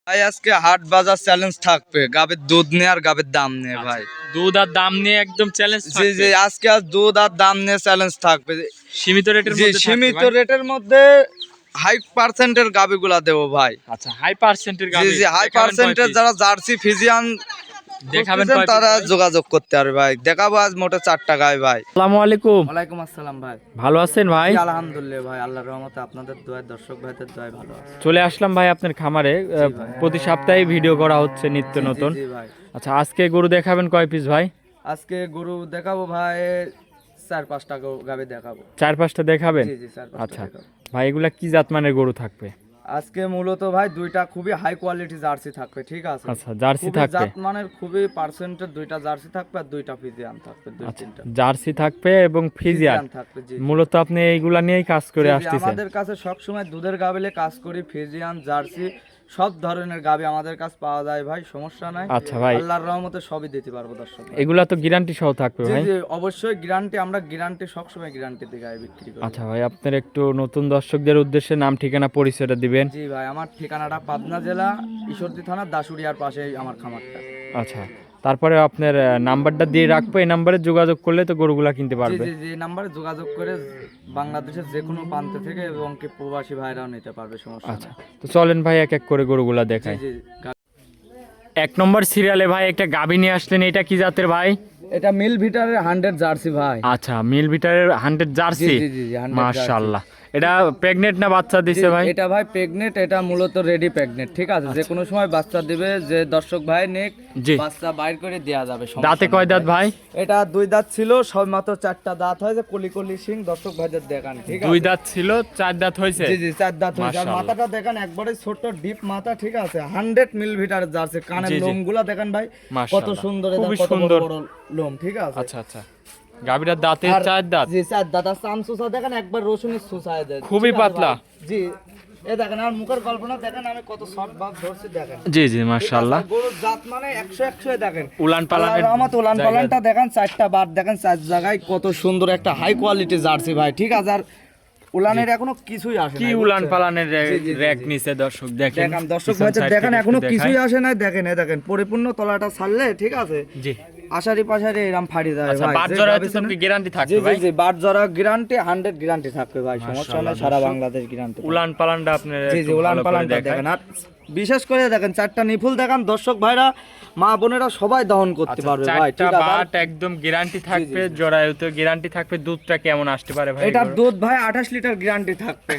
ভাই আজকে হাট বাজার চ্যালেঞ্জ থাকবে গাবের দুধ নিয়ে আর গাবের দাম নিয়ে ভাই। দুধ আর দাম নিয়ে একদম চ্যালেঞ্জ জি থাকবে। জি আজকে আর দুধ আর দাম নিয়ে চ্যালেঞ্জ থাকবে। সীমিত রেটের জি মধ্যে সীমিত থাকবে ভাই। রেটের মধ্যে হাই পার্সেন্টের গাবিগুলা দেবো ভাই। আচ্ছা হাই পার্সেন্টের জি গাবি জি হাই পার্সেন্টের যারা জার্সি ফিজিয়ান দেখাবেন খুঁজতেছেন কয় তারা piece ভাই? যোগাযোগ করতে পারবে ভাই। দেখাবো আজ মোটে 4টা গাই ভাই। আসসালামু আলাইকুম। ওয়ালাইকুম আসসালাম ভাই। ভালো আছেন ভাই? জি, আলহামদুলিল্লাহ ভাই, আল্লাহর রহমতে আপনাদের দোয়ায় দর্শক ভাইদের দোয়ায় ভালো আছে। চলে আসলাম ভাই আপনার খামারে। প্রতি সপ্তাহে ভিডিও করা হচ্ছে নিত্য জি, জি, নতুন। জি ভাই। আচ্ছা আজকে গরু দেখাবেন কয় পিস ভাই? আজকে গরু দেখাবো ভাই 4-5টা গাবি দেখাবো। 4-5টা দেখাবেন? জি জি 4-5টা আচ্ছা দেখাবো। ভাই এগুলা কি জাতমানের গরু থাকবে? আজকে মূলত ভাই দুইটা খুবই হাই কোয়ালিটি জার্সি থাকবে, ঠিক আছে? আচ্ছা জার্সি খুবই থাকবে। জাতমানের খুবই পার্সেন্টের দুইটা জার্সি থাকবে আর দুইটা ফিজিয়ান থাকবে, দুই আচ্ছা তিনটা জার্সি থাকবে এবং ফিজিয়ান থাকবে। জি মূলত আপনি এইগুলা নিয়েই কাজ করে জি, জি, আসতেছেন। আমাদের কাছে সব সময় দুধের গাবিলে কাজ করি, ফিজিয়ান জার্সি সব ধরনের গাবি আমাদের কাছে পাওয়া যায় ভাই, সমস্যা নাই। আচ্ছা ভাই আল্লাহর রহমতে সবই দিতে পারবো দর্শক। এগুলা তো গ্যারান্টি সহ থাকবে জি ভাই? জি অবশ্যই গ্যারান্টি, আমরা গ্যারান্টি সবসময় গ্যারান্টি দিয়ে গাবি বিক্রি করি। আচ্ছা ভাই আপনার একটু নতুন দর্শকদের উদ্দেশ্যে নাম ঠিকানা পরিচয়টা দিবেন। জি ভাই, আমার ঠিকানাটা পাবনা জেলা ঈশ্বরদী থানা দাসুরিয়ার পাশেই আমার খামারটা। আচ্ছা তারপরে আপনার নাম্বারটা দিয়ে রাখবো, এই নাম্বারে যোগাযোগ করলে তো গরুগুলা কিনতে জি পারবে। জি জি নাম্বারে যোগাযোগ করে বাংলাদেশের যে কোনো প্রান্ত থেকে এবং কি প্রবাসী ভাইরাও নিতে পারবে, সমস্যা আচ্ছা নেই। তো চলেন ভাই এক এক করে গরুগুলা জি দেখাই। জি এক নম্বর সিরিয়ালে ভাই একটা গাভী নিয়ে আসলেন, এটা কি জাতের ভাই? এটা মিল ভিটারের 100 জার্সি ভাই। আচ্ছা মিল ভিটারের 100 জার্সি। জি, জি, জি, 100 মাশাআল্লাহ। এটা প্রেগনেন্ট না বাচ্চা দিছে ভাই? এটা ভাই প্রেগনেন্ট, এটা মূলত রেডি প্রেগনেন্ট, ঠিক আছে? যে কোনো সময় বাচ্চা দিবে, যে দর্শক ভাই নেক জি। বাচ্চা বাইর করে দেয়া যাবে, সমস্যা দাঁতে নেই কয় দাঁত ভাই? এটা 2 দাঁত ছিল, সব মাত্র 4টা দাঁত হয়েছে, কলি কলি সিং দর্শক ভাইদের দেখান, ঠিক আছে? 2 দাঁত ছিল 4 দাঁত হয়েছে। জি জি 4 দাঁত হয়েছে। আর মাশাআল্লাহ। মাথাটা দেখেন একবারে ছোট ডিপ মাথা, ঠিক আছে? 100 মিল ভিটারের জার্সি। কানের জি, জি। লোমগুলা দেখেন ভাই কত মাশাআল্লাহ। সুন্দর, খুবই কত বড় সুন্দর। বড় লোম, ঠিক আছে? আচ্ছা আচ্ছা গাভীটার দাঁতে আর 4 দাঁত। জি 4 দাঁত। আর চামচুসা দেখেন একবার রসুনের সুসায় দেয়, খুবই ঠিক আছে পাতলা। ভাই? জি এ দেখেন আর মুখের কল্পনা দেখেন আমি কত সফট ভাব ধরছি দেখেন। জি জি মাশাআল্লাহ। গরুর জাত মানে 100 দেখেন। উলান পালানের রহমত উলান পালানটা দেখেন, 4টা বার দেখেন, 4 জায়গায় কত সুন্দর একটা হাই কোয়ালিটি জার্সি ভাই, ঠিক আছে? আর উলানের এখনো কিছুই আসে কি নাই, উলান বুঝছেন? পালানের জি, জি, জি, র‍্যাক জি। নিচে দর্শক দেখেন। দেখেন দর্শক পিছন ভাইদের side দেখেন থেকে এখনো একটু কিছুই দেখাই। আসে নাই, দেখেন এ দেখেন পরিপূর্ণ তলাটা ছাড়লে, ঠিক আছে? জি আশারি পাশারি এরকম ফাড়ি যায় আচ্ছা ভাই। বাট যে জরা গাভী তো ছিল- গ্যারান্টি জি থাকবে জি ভাই? জি বাট জরা গ্যারান্টি 100 গ্যারান্টি থাকবে ভাই, সমস্যা মাশাআল্লাহ, নেই, সারা দর্শক। বাংলাদেশ গ্যারান্টি। উলান পালানটা আপনার জি জি একটু উলান ভালো করে পালানটা দেখাই। দেখেন। আর বিশেষ করে দেখেন 4টা নিফুল দেখেন, দর্শক ভাইরা মা বোনেরা সবাই দহন করতে আচ্ছা পারবে ভাই, ঠিক চারটা আছে? আর বাট একদম গ্যারান্টি থাকবে, জরায়ুতে গ্যারান্টি থাকবে। দুধটা কেমন আসতে পারে ভাই? এটার দুধ ভাই 28 লিটার গ্যারান্টি থাকবে।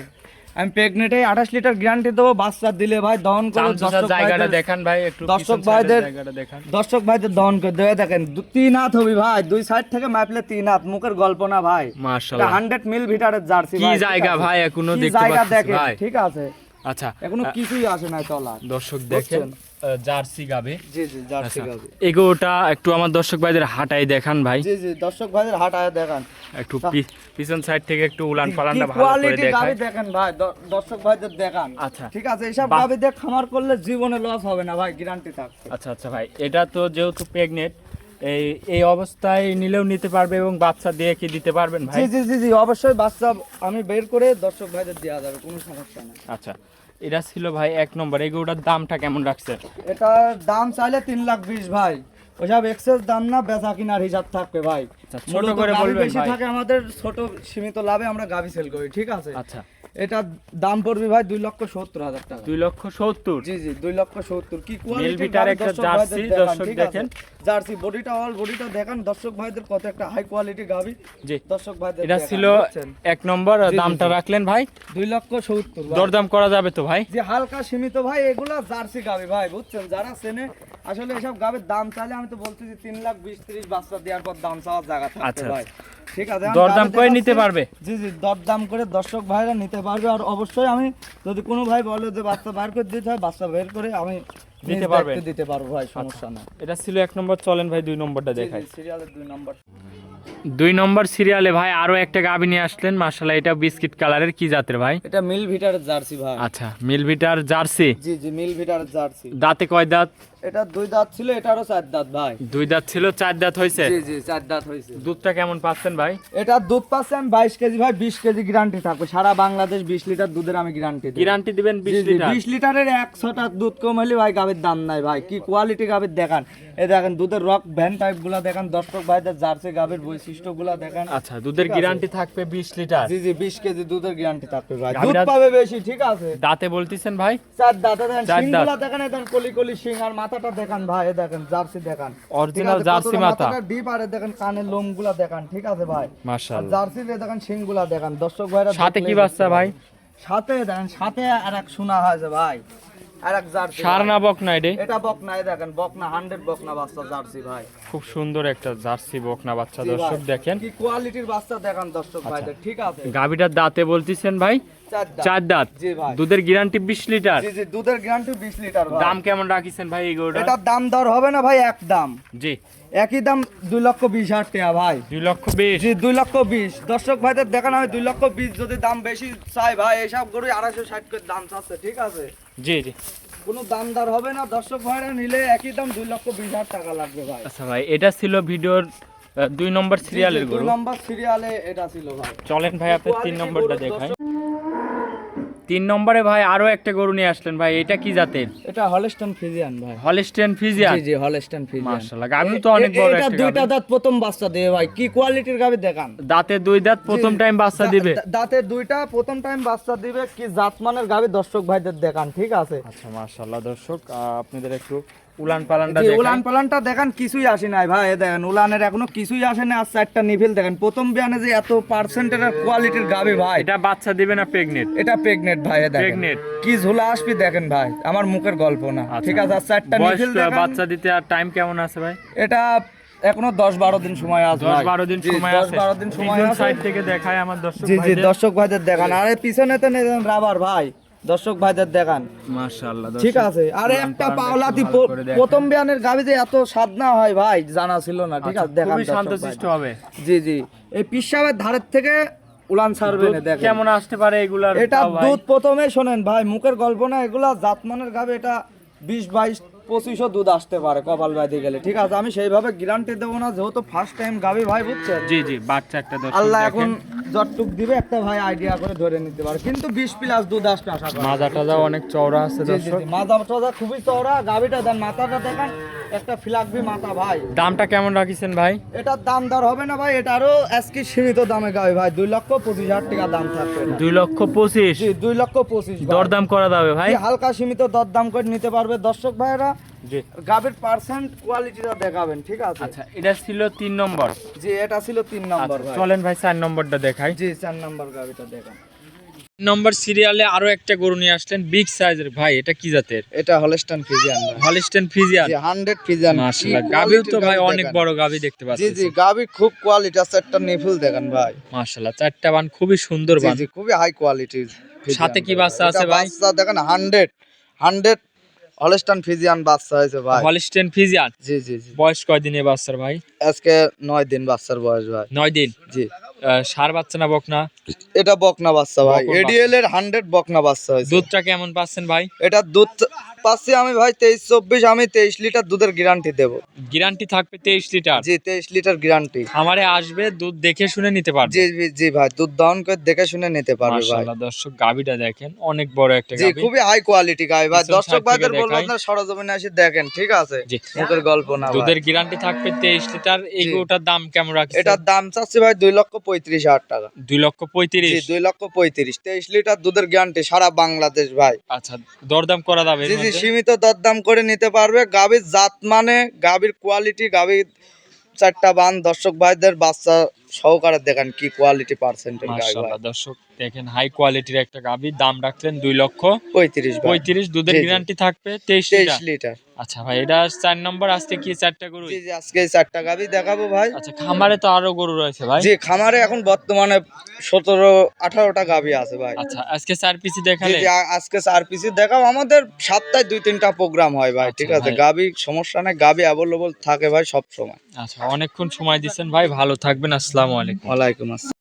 আমি প্রেগনেন্টে 28 লিটার গ্যারান্টি দেবো, বাচ্চা দিলে ভাই দহন করে চামচুসার জায়গাটা দেখান ভাই একটু। দর্শক পিছন side এর ভাইদের জায়গাটা দেখান। দর্শক ভাইদের দহন করে দেবে দেখেন। 3 হাত হবে ভাই, 2 সাইড থেকে মাপলে 3 হাত, মুখের গল্প না ভাই। মাশাআল্লাহ। 100 মিল ভিটারের জার্সি কি ভাই, ঠিক জায়গা আছে? ভাই এখনো কি দেখতে জায়গা পাচ্ছি দেখেন, ভাই। ঠিক আছে? আচ্ছা এখনো কিছুই আসে নাই তলা, দর্শক দেখেন জার্সি গাবে। জি জি জার্সি আচ্ছা গাভী। এগোটা একটু আমার দর্শক ভাইদের হাঁটাই দেখান ভাই। জি জি দর্শক ভাইদের হাঁটায় দেখান। একটু পিছন সাইড থেকে একটু উলান কি পালানটা ভালো করে কোয়ালিটি দেখায়। গাভী দেখেন ভাই, দর্শক ভাইদের দেখান। আচ্ছা। ঠিক আছে, এইসব গাভী দিয়ে খামার করলে জীবনে লস হবে না ভাই, গ্যারান্টি থাকবে। আচ্ছা আচ্ছা ভাই এটা তো যেহেতু প্রেগনেন্ট, এই এই অবস্থায় নিলেও নিতে পারবে এবং বাচ্চা দিয়ে কি দিতে পারবেন ভাই? জি জি জি জি অবশ্যই বাচ্চা আমি বের করে দর্শক ভাইদের দেওয়া যাবে, কোনো সমস্যা নেই। আচ্ছা এটা ছিল ভাই 1 নম্বর। এগুলোটার দামটা কেমন রাখছে? এটার দাম চাইলে 3,20,000 ভাই, ওইসব এক্সেস দাম না, বেচা কিনার হিসাব থাকবে ভাই। আচ্ছা, ছোট মূলত করে গাভী বলবেন বেশি ভাই। থাকে আমাদের, ছোট সীমিত লাভে আমরা গাভী সেল করি, ঠিক আছে? আচ্ছা এটা দাম পড়বে ভাই 2,70,000 টাকা। 2,70,000। জি জি 2,70,000। কি কোয়ালিটি মিলভিটার একটা জার্সি দর্শক দেখেন। জার্সি বডিটা অল বডিটা দেখেন দর্শক ভাইদের, কত একটা হাই কোয়ালিটি গাভী জি দর্শক ভাইদের এটা দেখান, ছিল বুঝছেন? 1 নম্বর। জি, দামটা জি। রাখলেন ভাই? 2,70,000 ভাই। দরদাম করা যাবে তো ভাই? যে হালকা সীমিত ভাই, এগুলা জার্সি গাভী ভাই, বুঝছেন? যারা চেনে আসলে এসব গাভীর দাম চাইলে আমি তো বলতেছি 3,20,30 বাচ্চা দেওয়ার পর দাম চাওয়ার জায়গা থাকবে আচ্ছা, ভাই, ঠিক আছে? আমি দরদাম গাভী করে দেখাচ্ছি। নিতে পারবে? জি জি দরদাম করে দর্শক ভাইরা নিতে পারবে। আর অবশ্যই আমি যদি কোনো ভাই বলে যে বাচ্চা বের করে দিতে হয়, বাচ্চা বের করে আমি দিতে নিজ পারবেন? দায়িত্বে দিতে পারবো ভাই, সমস্যা নাই। এটা ছিল 1 নম্বর। চলেন ভাই 2 নম্বরটা দেখাই। সিরিয়ালের 2 নম্বর। 2 নম্বর সিরিয়ালে ভাই আরো একটা গাভী নিয়ে আসলেন, মাশাআল্লাহ, এটা বিস্কিট কালারের, কি জাতের ভাই? এটা মিল ভিটারের জার্সি ভাই। আচ্ছা, মিল ভিটার জার্সি। জি জি, মিল ভিটারের জার্সি। দাঁতে কয় দাঁত? এটা 2 দাঁত ছিল, এটারও 4 দাঁত ভাই। 2 দাঁত ছিল, 4 দাঁত হয়েছে। জি জি, 4 দাঁত হয়েছে। দুধটা কেমন পাচ্ছেন ভাই? এটা দুধ পাচ্ছেন 22 কেজি ভাই, 20 কেজি গ্যারান্টি থাকবে। সারা বাংলাদেশ 20 লিটার দুধের আমি গ্যারান্টি দিই। গ্যারান্টি দিবেন 20 লিটার? 20 লিটারের 100টা দুধ কম হলে ভাই গাবের দাম নাই ভাই। কি কোয়ালিটি গাবের দেখান, এই দেখেন দুধের রক ভ্যান টাইপ গুলা দেখেন, দর্শক ভাইদের জার্সি গাবের বৈশিষ্ট্য গুলা দেখেন। আচ্ছা, দুধের গ্যারান্টি থাকবে 20 লিটার? জি জি, 20 কেজি দুধের গ্যারান্টি থাকবে ভাই। দুধ গাভীরা- পাবে বেশি, ঠিক আছে। দাঁতে বলতেছেন ভাই? 4 দাঁতে দেখেন, 4 শিং দাঁত। গুলা দেখেন, এই দেখেন কলি কলি শিং, আর মাথাটা দেখেন ভাই, এই দেখেন জার্সি দেখেন, Original ঠিক আছে? জার্সি কতটা মাথা। মাথাটা ডিপ, আর এই দেখেন কানের লোম গুলা দেখেন, ঠিক আছে ভাই। মাশাআল্লাহ। জার্সির এই দেখেন শিং গুলা দেখেন, দর্শক ভাইরা সাথে কি দেখলেই বাচ্চা বুঝতে ভাই? পারবে। সাথে দেখেন, সাথে আর এক শোনা হয়েছে ভাই, আর এক জার্সি সার ভাই। না বকনা এটা? এটা বকনা, এই দেখেন বকনা, 100 বকনা বাচ্চা জার্সি ভাই। খুব সুন্দর একটা জার্সি বকনা বাচ্চা, জি দর্শক ভাই, দেখেন। কি কোয়ালিটির বাচ্চা দেখেন দর্শক ভাইদের, ঠিক আছে। গাভীটার দাঁতে বলতেছেন ভাই 4 দাঁত। 4 দাঁত। জি ভাই। দুধের গ্যারান্টি 20 লিটার? জি জি, দুধের গ্যারান্টি 20 লিটার ভাই। দাম কেমন রাখিছেন ভাই এই গরুটার? এটার দাম দর হবে না ভাই, এক দাম, জি, একই দাম, 2,20,000 টাকা ভাই। 2,20,000? জি, 2,20,000। দর্শক ভাইদের দেখেন, আমি 2,20,000 যদি দাম বেশি চাই ভাই, এইসব গরু 260 করে দাম চাচ্ছে, ঠিক আছে। জি জি। কোনো দাম দর হবে না, দর্শক ভাইরা নিলে একই দাম 2,20,000 টাকা লাগবে ভাই। আচ্ছা ভাই, এটা ছিল ভিডিওর 2 নম্বর সিরিয়ালের গরু। 2 নম্বর সিরিয়ালে এটা ছিল ভাই। চলেন ভাই আপনি 3 কোয়ালিটি নম্বরটা গরু দেখাই। 3 নম্বরে ভাই আরো একটা গরু নিয়ে আসলেন ভাই, এটা কি জাতের? এটা হলস্টাইন ফ্রিজিয়ান ভাই। Holstein Friesian? জি জি, হলস্টাইন ফ্রিজিয়ান। মাশাআল্লাহ, গাভী তো অনেক বড় এটা একটা দুইটা গাভী। দাঁত প্রথম বাচ্চা দেবে ভাই, কি কোয়ালিটির গাভী দেখান। দাঁতে 2 দাঁত, প্রথম টাইম বাচ্চা দিবে? দাঁতে 2টা, প্রথম টাইম বাচ্চা দিবে, কি জাতমানের গাভী দর্শক ভাইদের দেখান, ঠিক আছে। আচ্ছা মাশাআল্লাহ, দর্শক আপনাদের একটু উলান পালানটা জি, দেখাই। উলান পালানটা দেখেন, কিছুই আসে নাই ভাই, এই দেখেন উলানের এখনো কিছুই আসে না। আর 4টা নিভিল দেখেন, প্রথম বিয়ানে যে এত পার্সেন্টের কোয়ালিটির গাভী ভাই। এটা বাচ্চা দিবে না প্রেগনেন্ট? এটা প্রেগনেন্ট ভাই, এই দেখেন Pregnant? কি ঝোলা আসবি দেখেন ভাই, আমার মুখের গল্প না, ঠিক আছে। আর 4টা বয়স নিভিল দেখেন, বাচ্চা দিতে আর টাইম কেমন আছে ভাই? এটা এখনো 10-12 দিন সময় আছে ভাই। 10-12 দিন জি, সময় আছে? 10-12 দিন সময় আছে। সাইড থেকে দেখায় আমার দর্শক জি জি, ভাইদের। দর্শক ভাইদের দেখান, আরে পিছনে তো নেন রাবার ভাই, দর্শক ভাইদের দেখান, মাশাআল্লাহ, ঠিক আছে। আর উলান একটা পালানটা পাওলাতি একটু ভালো করে দেখেন। প্রথম বিয়ানের গাভী যে এত স্বাদ না হয় ভাই, জানা ছিল না, ঠিক আছে। আচ্ছা, দেখান খুবই দর্শক শান্তশিষ্ট ভাইদের। হবে। জি জি, এই পিসাবের ধারের থেকে উলান ছাড়বে না, দুধ দেখেন কেমন আসতে পারে এগুলার? এটা তাও ভাই? দুধ প্রথমে শোনেন ভাই, মুখের গল্প না, এগুলা জাতমানের গাভী, এটা 20-22-25 দুধ আসতে পারে কপাল বাইতে গেলে, ঠিক আছে। আমি সেইভাবে গ্যারান্টি দেবো না, যেহেতু ফার্স্ট টাইম গাভী ভাই, বুঝছেন। জি জি, বাচ্চা একটা দর্শক আল্লাহ দেখেন। এখন যতটুক দিবে একটা ভাই আইডিয়া করে ধরে নিতে পারে, কিন্তু 20+ দুধ আসবে আশা করি। মাজা টাজা অনেক চওড়া আছে জি জি দর্শক। জি, মাজা টাজা খুবই চওড়া, গাভীটা দেন, মাথাটা দেখেন, একটা ফিলাকবি মাথা ভাই। দামটা কেমন রাখিছেন ভাই? এটার দাম দর হবে না ভাই, এটারও আজকে সীমিত দামে গাভী ভাই, 2,25,000 টাকা দাম থাকবে এটা। 2,25,000? জি, 2,25,000 ভাই। দরদাম করা যাবে ভাই? জি, হালকা সীমিত দরদাম করে নিতে পারবে দর্শক ভাইরা। জি। গাভীর পার্সেন্ট কোয়ালিটিটা দেখাবেন, ঠিক আছে। আচ্ছা, এটা ছিল 3 নম্বর। জি, এটা ছিল 3 নম্বর আচ্ছা, ভাই। চলেন ভাই 4 নম্বরটা দেখাই। জি, 4 নম্বর গাভীটা দেখান। 3 নম্বর সিরিয়ালে আরো একটা গরু নিয়ে আসলেন, বিগ সাইজের ভাই, এটা কি জাতের? এটা হলস্টাইন ফ্রিজিয়ান ভাই। Holstein Friesian? জি, 100 ফ্রিজিয়ান। মাশাআল্লাহ, গাভীও তো ভাই অনেক বড় গাভী দেখতে জি পাচ্ছি। জি, গাভী খুব কোয়ালিটি আছে, একটা নিফুল দেখেন ভাই। মাশাআল্লাহ, 4টা বান খুবই সুন্দর জি বান। জি, খুবই হাই কোয়ালিটির। সাথে কি বাচ্চা আছে ভাই? বাচ্চা দেখেন, 100 হলস্টাইন ফ্রিজিয়ান বাচ্চা হয়েছে ভাই। Holstein Friesian? জি জি জি, বয়স কয় দিনে বাচ্চার ভাই? আজকে 9 দিন বাচ্চার বয়স ভাই। 9 দিন? জি, সার বাচ্চা না বকনা? এটা বকনা বাচ্চা ভাই, বকনা এডিএল এর 100 বকনা বাচ্চা হয়েছে। দুধটা কেমন পাচ্ছেন ভাই? এটা দুধ পাচ্ছি আমি ভাই 23-24, আমি 23 লিটার দুধের গ্যারান্টি দেবো। গ্যারান্টি থাকবে 23 লিটার? জি, 23 লিটার গ্যারান্টি। আমারে আসবে, দুধ দেখে শুনে নিতে পারবে? জি জি জি ভাই, দুধ দহন করে দেখে শুনে নিতে পারবে ভাই। মাশাআল্লাহ, দর্শক গাভীটা দেখেন, অনেক বড় একটা জি, গাভী। খুবই হাই কোয়ালিটি গাই ভাই, পিছন দর্শক side থেকে ভাইদের বলবো দেখাই। আপনারা সরজমিনে এসে দেখেন, ঠিক আছে। জি। মুখের গল্প না ভাই। দুধের গ্যারান্টি থাকবে 23 লিটার। এই জি। গরুটার দাম কেমন রাখছেন? এটার দাম চাচ্ছি ভাই 2,35,000 টাকা। 2,35,000? জি, 2,35,000, 23 লিটার দুধের গ্যারান্টি সারা বাংলাদেশ ভাই। আচ্ছা, দরদাম করা যাবে এর জি জি, মধ্যে? সীমিত দরদাম করে নিতে পারবে। গাভীর জাত মানে, গাভীর কোয়ালিটি, গাভীর 4টা বান, দর্শক ভাইদের বাচ্চা সহকারে দেখেন কি কোয়ালিটি পার্সেন্টের গাই ভাই। মাশাআল্লাহ দর্শক দেখেন হাই কোয়ালিটির একটা গাভী, দাম রাখলেন 35 ভাই। 2,35,000, দুধের জি, জি। গ্যারান্টি থাকবে 23 23 লিটার। লিটার। আচ্ছা ভাই, এটা 4 নম্বর, আজকে কি 4টা গরু? জি জি, আজকে এই 4টা গাভী দেখাবো ভাই। আচ্ছা, খামারে তো আরো গরু রয়েছে ভাই। জি, খামারে এখন বর্তমানে 17-18টা গাভী আছে ভাই। আচ্ছা, আজকে 4 পিসি জি দেখালে। জি, আজকে 4 পিসি দেখাও। আমাদের সপ্তাহে 2-3টা প্রোগ্রাম হয় ভাই, আচ্ছা ঠিক আছে। ভাই। গাভী সমস্যা নেই, গাভী অ্যাভেলেবল থাকে ভাই সব সময়। আচ্ছা, অনেকক্ষণ সময় দিচ্ছেন ভাই, ভালো থাকবেন, আসসালামু আলাইকুম। ওয়ালাইকুম আসসালাম।